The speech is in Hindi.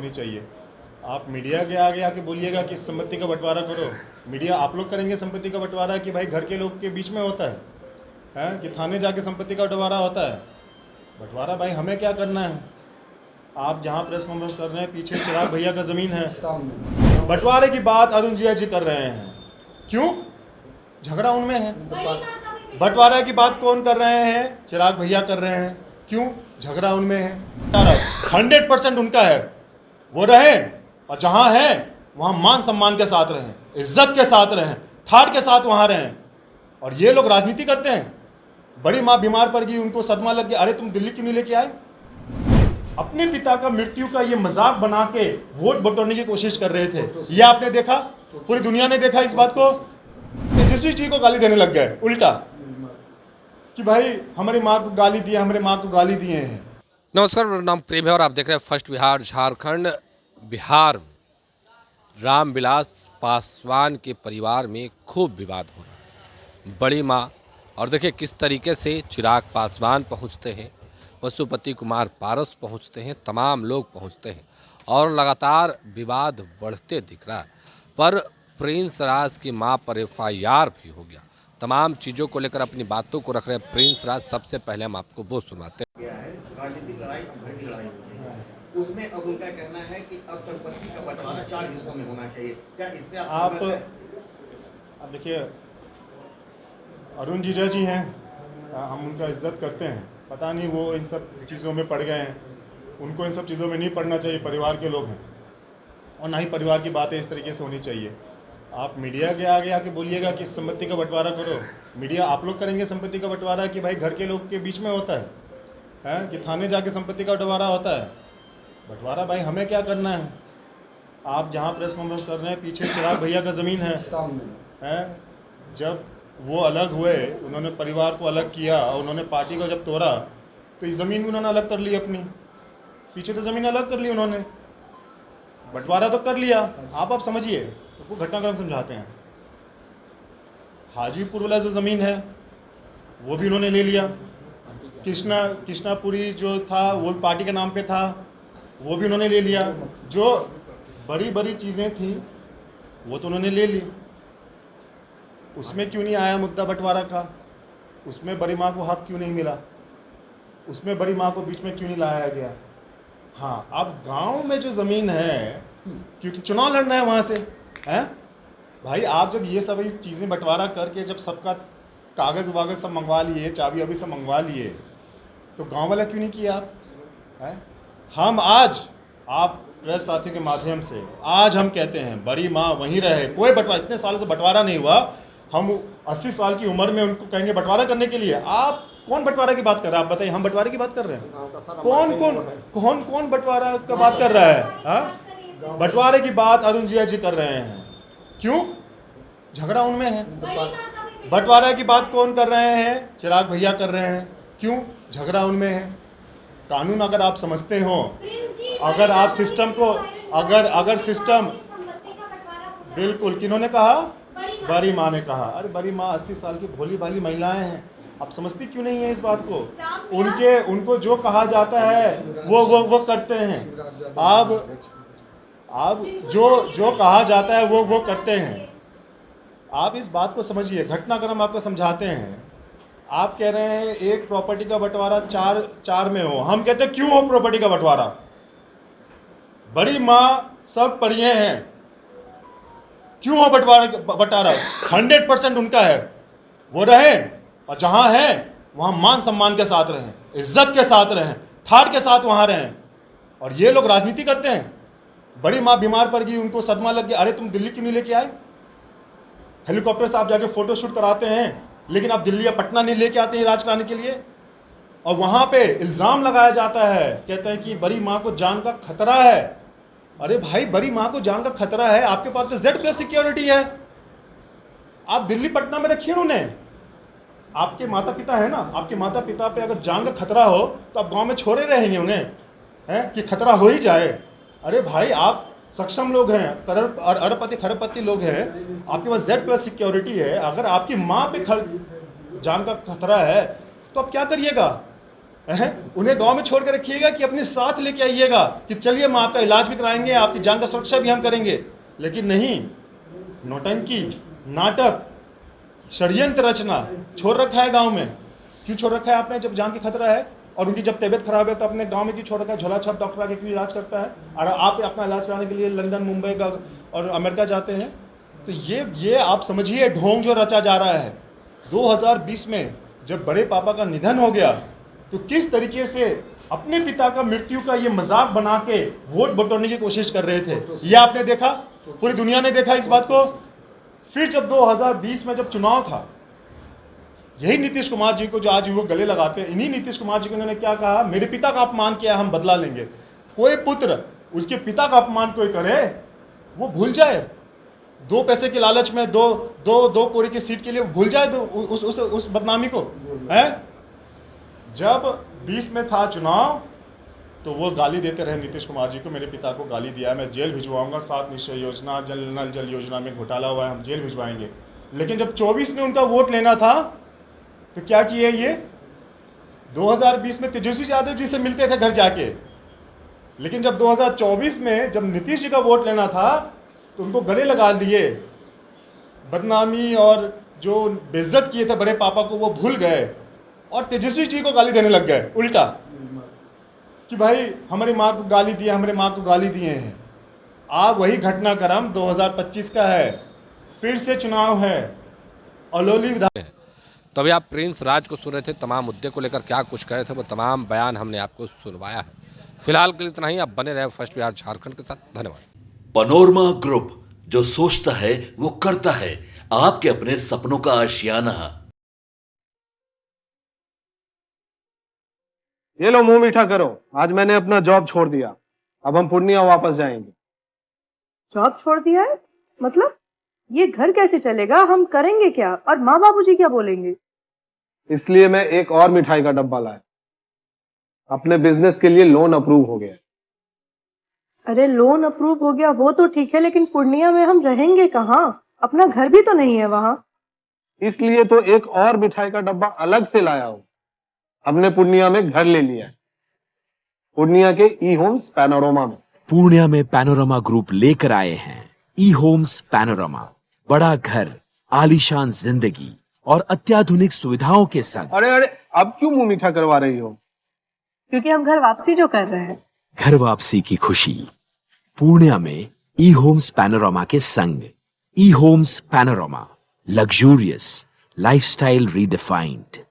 होनी चाहिए। आप मीडिया के आगे आके बोलिएगा कि संपत्ति का बंटवारा करो, मीडिया आप लोग करेंगे संपत्ति का बंटवारा कि भाई घर के लोग के बीच में होता है कि थाने जाके संपत्ति का बंटवारा होता है? बंटवारा भाई हमें क्या करना है? आप जहाँ प्रेस कॉन्फ्रेंस कर रहे हैं पीछे चिराग भैया का ज़मीन है, बंटवारे की बात अरुण जिया जी कर रहे हैं, क्यों? झगड़ा उनमें है। बंटवारे की बात कौन कर रहे हैं? चिराग भैया कर रहे हैं, क्यों? झगड़ा उनमें है। 100% उनका है, वो रहें और जहाँ है वहाँ मान सम्मान के साथ रहें, इज्जत के साथ रहें, ठाट के साथ वहाँ रहें। और ये लोग राजनीति करते हैं। बड़ी माँ बीमार पड़ गई, उनको सदमा लग गया, अरे तुम दिल्ली क्यों नहीं लेके आए? अपने पिता का मृत्यु का ये मजाक बना के वोट बटोरने की कोशिश कर रहे थे। ये आपने देखा, पूरी दुनिया ने देखा इस बात को। तेजस्वी जी को गाली देने लग गए उल्टा कि भाई हमारी माँ को गाली दिया, हमारे माँ को गाली दिए हैं। नमस्कार, मेरा नाम प्रेम है और आप देख रहे हैं फर्स्ट बिहार झारखंड। बिहार में रामविलास पासवान के परिवार में खूब विवाद हो रहा है। बड़ी माँ और देखिए किस तरीके से चिराग पासवान पहुंचते हैं, पशुपति कुमार पारस पहुंचते हैं, तमाम लोग पहुंचते हैं और लगातार विवाद बढ़ते दिख रहा है। पर प्रिंस राज की मां पर FIR भी हो गया। तमाम चीज़ों को लेकर अपनी बातों को रख रहे हैं प्रिंस राज। सबसे पहले हम आपको वो सुनाते हैं। गया है राजनीतिक लड़ाई घर की लड़ाई होती है, उसमें अब उनका कहना है कि अब संपत्ति का बंटवारा 4 हिस्सों में होना चाहिए। क्या इससे आप अब देखिए, अरुण जीजा जी हैं, हम उनका इज्जत करते हैं। पता नहीं वो इन सब चीज़ों में पड़ गए हैं, उनको इन सब चीज़ों में नहीं पड़ना चाहिए। परिवार के लोग हैं और ना ही परिवार की बातें इस तरीके से होनी चाहिए। आप मीडिया के आगे आके बोलिएगा कि संपत्ति का बंटवारा करो, मीडिया आप लोग करेंगे संपत्ति का बंटवारा कि भाई घर के लोग के बीच में होता है कि थाने जाके संपत्ति का बंटवारा होता है? बंटवारा भाई हमें क्या करना है? आप जहाँ प्रेस कॉन्फ्रेंस कर रहे हैं पीछे चिराग भैया का ज़मीन है। जब वो अलग हुए, उन्होंने परिवार को अलग किया और उन्होंने पार्टी को जब तोड़ा तो इस ज़मीन भी उन्होंने अलग कर ली अपनी। पीछे तो ज़मीन अलग कर ली उन्होंने, बंटवारा तो कर लिया। आप समझिए, तो घटनाक्रम समझाते हैं। हाजीपुर वाला जो ज़मीन है वो भी उन्होंने ले लिया। कृष्णापुरी जो था वो पार्टी के नाम पे था, वो भी उन्होंने ले लिया। जो बड़ी बड़ी चीज़ें थी वो तो उन्होंने ले ली। उसमें क्यों नहीं आया मुद्दा बंटवारा का? उसमें बड़ी माँ को हक क्यों नहीं मिला? उसमें बड़ी माँ को बीच में क्यों नहीं लाया गया? हाँ, अब गांव में जो ज़मीन है, क्योंकि चुनाव लड़ना है वहाँ से, हैं भाई, आप जब ये सब इस चीज़ें बंटवारा करके जब सबका कागज़ वागज़ सब मंगवा लिए, चाबी वाबी सब मंगवा लिए, तो गांव वाला क्यों नहीं किया आप? हैं हम आज आप प्रेस साथियों के माध्यम से आज हम कहते हैं बड़ी माँ वहीं रहे। कोई बंटवारा, इतने सालों से बंटवारा नहीं हुआ, हम 80 साल की उम्र में उनको कहेंगे बंटवारा करने के लिए? आप कौन बंटवारा की बात कर रहे हैं? आप बताइए, हम बंटवारे की बात कर रहे हैं? कौन बंटवारा का बात कर रहा है? हाँ, बंटवारे की बात अरुण जिया जी कर रहे हैं, क्यों? झगड़ा उनमें है। बंटवारे की बात कौन कर रहे हैं? चिराग भैया कर रहे हैं, क्यों? झगड़ा उनमें है। कानून अगर आप समझते हो, अगर आप सिस्टम को अगर सिस्टम, बिल्कुल, किन्होंने कहा? बड़ी माँ ने कहा। अरे बड़ी माँ 80 साल की भोली भाली महिलाएं हैं, आप समझती क्यों नहीं है इस बात को? उनको जो कहा जाता है वो करते हैं। आप जो कहा जाता है वो करते हैं। आप इस बात को समझिए, घटनाक्रम आपको समझाते हैं। आप कह रहे हैं एक प्रॉपर्टी का बंटवारा चार में हो, हम कहते हैं क्यों हो प्रॉपर्टी का बंटवारा? बड़ी माँ सब पढ़िए हैं, क्यों हो बंटवारा? 100% उनका है, वो रहें और जहाँ है वहाँ मान सम्मान के साथ रहें, इज्जत के साथ रहें, ठाट के साथ वहाँ रहें। और ये लोग राजनीति करते हैं। बड़ी माँ बीमार पड़ गई, उनको सदमा लग गया, अरे तुम दिल्ली क्यों नहीं लेके आए? हेलीकॉप्टर से आप जाके फोटो शूट कराते हैं, लेकिन आप दिल्ली या पटना नहीं लेके आते हैं इलाज कराने के लिए। और वहाँ पे इल्ज़ाम लगाया जाता है, कहते हैं कि बड़ी माँ को जान का खतरा है। अरे भाई, बड़ी माँ को जान का खतरा है, आपके पास तो Z+ सिक्योरिटी है, आप दिल्ली पटना में रखिए उन्हें। आपके माता पिता है ना, आपके माता पिता पे अगर जान का खतरा हो तो आप गांव में छोड़े रहेंगे उन्हें, हैं कि खतरा हो ही जाए? अरे भाई, आप सक्षम लोग हैं, अरबपति खरबपति लोग हैं, आपके पास Z+ सिक्योरिटी है। अगर आपकी माँ पे जान का खतरा है तो आप क्या करिएगा? उन्हें गांव में छोड़ कर रखिएगा कि अपने साथ लेके आइएगा कि चलिए हम आपका इलाज भी कराएंगे, आपकी जान का सुरक्षा भी हम करेंगे। लेकिन नहीं, नौटंकी, नाटक, षड्यंत्र रचना छोड़ रखा है गांव में। क्यों छोड़ रखा है आपने? जब जान की खतरा है और उनकी जब तबीयत खराब है तो अपने गांव में क्यों छोड़ रखा है? झोला छाप डॉक्टर आके क्यों इलाज करता है? और आप अपना इलाज कराने के लिए लंदन, मुंबई का और अमेरिका जाते हैं। तो ये आप समझिए ढोंग जो रचा जा रहा है। 2020 में जब बड़े पापा का निधन हो गया तो किस तरीके से अपने पिता का मृत्यु का ये मजाक बना के वोट बटोरने की कोशिश कर रहे थे, ये आपने देखा, पूरी दुनिया ने देखा इस बात को। फिर जब 2020 में जब चुनाव था, यही नीतीश कुमार जी को जो आज वो गले लगाते हैं, इन्हीं नीतीश कुमार जी को उन्होंने क्या कहा? मेरे पिता का अपमान किया, हम बदला लेंगे। कोई पुत्र उसके पिता का अपमान कोई करे, वो भूल जाए, 2 पैसे के लालच में, दो कोरी की सीट के लिए भूल जाए तो उस बदनामी को है। जब 20 में था चुनाव तो वो गाली देते रहे नीतीश कुमार जी को, मेरे पिता को गाली दिया है, मैं जेल भिजवाऊंगा, 7 निश्चय योजना, जल योजना में घोटाला हुआ है, हम जेल भिजवाएंगे। लेकिन जब 24 में उनका वोट लेना था तो क्या किए ये? 2020 में तेजस्वी यादव जी से मिलते थे घर जाके, लेकिन जब 2024 में जब नीतीश जी का वोट लेना था तो उनको गले लगा दिए। बदनामी और जो बेइज्जत किए थे बड़े पापा को वो भूल गए और तेजस्वी जी को गाली देने लग गए उल्टा, कि भाई हमारी माँ को गाली दिए, हमारे माँ को गाली दिए हैं। आप वही घटनाक्रम 2025 का है, फिर से चुनाव है, अलोली विधान। तो अभी आप प्रिंस राज को सुन रहे थे, तमाम मुद्दे को लेकर क्या कुछ कह रहे थे वो तमाम बयान हमने आपको सुनवाया है। फिलहाल के लिए इतना ही, आप बने रहे फर्स्ट बिहार झारखंड के साथ। धन्यवाद। पनोरमा ग्रुप, जो सोचता है वो करता है, आपके अपने सपनों का आशियाना। ये लो मुंह मीठा करो, आज मैंने अपना जॉब छोड़ दिया, अब हम पूर्णिया वापस जाएंगे। जॉब छोड़ दिया है? मतलब ये घर कैसे चलेगा? हम करेंगे क्या? और माँ बाबूजी क्या बोलेंगे? इसलिए मैं एक और मिठाई का डब्बा लाया, अपने बिजनेस के लिए लोन अप्रूव हो गया। अरे लोन अप्रूव हो गया वो तो ठीक है, लेकिन पूर्णिया में हम रहेंगे कहाँ? अपना घर भी तो नहीं है वहाँ। इसलिए तो एक और मिठाई का डब्बा अलग से लाया हूँ। हमने पूर्णिया में घर ले लिया है, पूर्णिया के ई होम्स पैनोरमा में। पूर्णिया में पैनोरमा ग्रुप लेकर आए हैं ई होम्स पैनोरमा, बड़ा घर, आलीशान जिंदगी और अत्याधुनिक सुविधाओं के संग। अरे अब क्यों मुंह मीठा करवा रही हो? क्योंकि हम घर वापसी जो कर रहे हैं। घर वापसी की खुशी पूर्णिया में ई होम्स पैनोरमा के संग। ई Homes Panorama, luxurious lifestyle redefined.